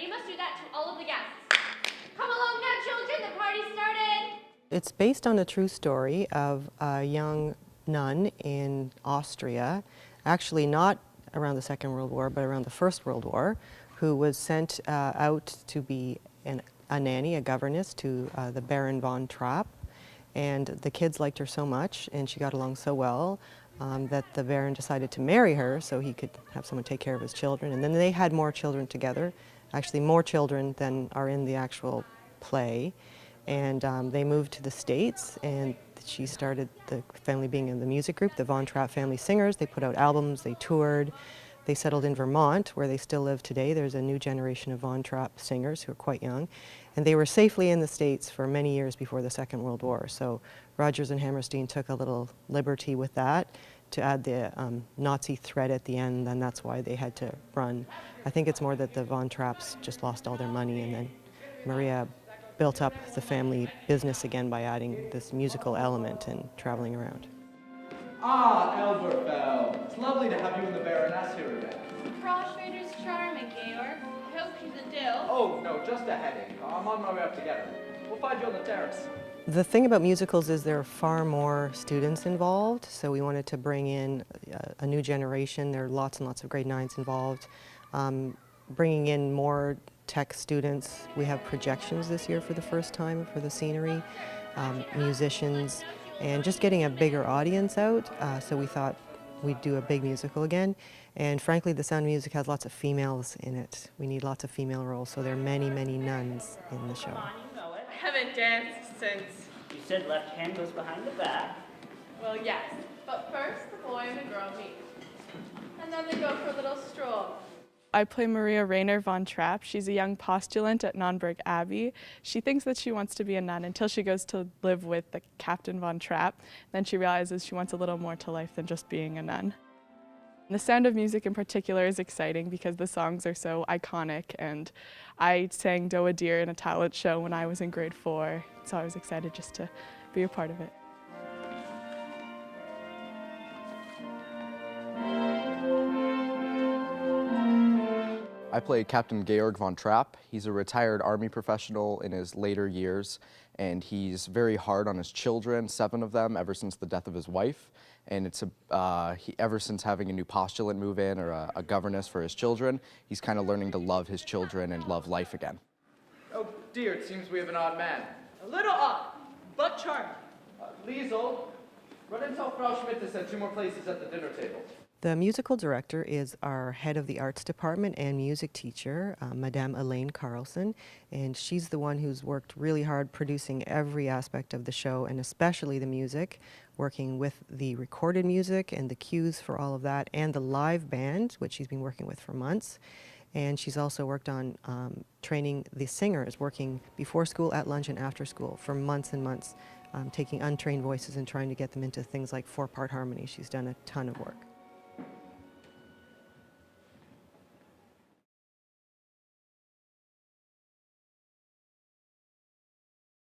you must do that to all of the guests. Come along now, children, the party started. It's based on a true story of a young nun in Austria, actually not around the Second World War, but around the First World War, who was sent out to be a nanny, a governess to the Baron von Trapp. And the kids liked her so much, and she got along so well, that the Baron decided to marry her so he could have someone take care of his children. And then they had more children together, actually more children than are in the actual play. And they moved to the States, and she started the family being in the music group, the Von Trapp Family Singers. They put out albums, they toured. They settled in Vermont, where they still live today. There's a new generation of Von Trapp singers who are quite young. And they were safely in the States for many years before the Second World War. So Rodgers and Hammerstein took a little liberty with that to add the Nazi threat at the end, and that's why they had to run. I think it's more that the Von Trapps just lost all their money, and then Maria built up the family business again by adding this musical element and traveling around. Ah, Elberfeld. It's lovely to have you and the Baroness here again. Crossrader's charming, Georg. I hope she's a dill. Oh, no, just a headache. I'm on my way up to get her. We'll find you on the terrace. The thing about musicals is there are far more students involved, so we wanted to bring in a new generation. There are lots and lots of grade 9s involved. Bringing in more tech students. We have projections this year for the first time for the scenery, musicians, and just getting a bigger audience out, so we thought we'd do a big musical again. And frankly, The Sound of Music has lots of females in it. We need lots of female roles, so there are many, many nuns in the show. I Haven't danced since... You said left hand goes behind the back. Well, yes. But first, the boy and the girl meet. And then they go for a little stroll. I play Maria Rainer von Trapp. She's a young postulant at Nonnberg Abbey. She thinks that she wants to be a nun until she goes to live with the Captain von Trapp. Then she realizes she wants a little more to life than just being a nun. The Sound of Music in particular is exciting because the songs are so iconic, and I sang Do a Deer in a talent show when I was in grade 4, so I was excited just to be a part of it. I play Captain Georg von Trapp. He's a retired Army professional in his later years, and he's very hard on his children, 7 of them, ever since the death of his wife. And it's ever since having a new postulant move in, or a governess for his children, he's kind of learning to love his children and love life again. Oh dear, it seems we have an odd man. A little odd, but charming. Liesel, run and tell Frau Schmidt to send 2 more places at the dinner table. The musical director is our head of the arts department and music teacher, Madame Elaine Carlson, and she's the one who's worked really hard producing every aspect of the show, and especially the music, working with the recorded music and the cues for all of that, and the live band, which she's been working with for months. And she's also worked on training the singers, working before school, at lunch, and after school for months and months, taking untrained voices and trying to get them into things like 4-part harmony. She's done a ton of work.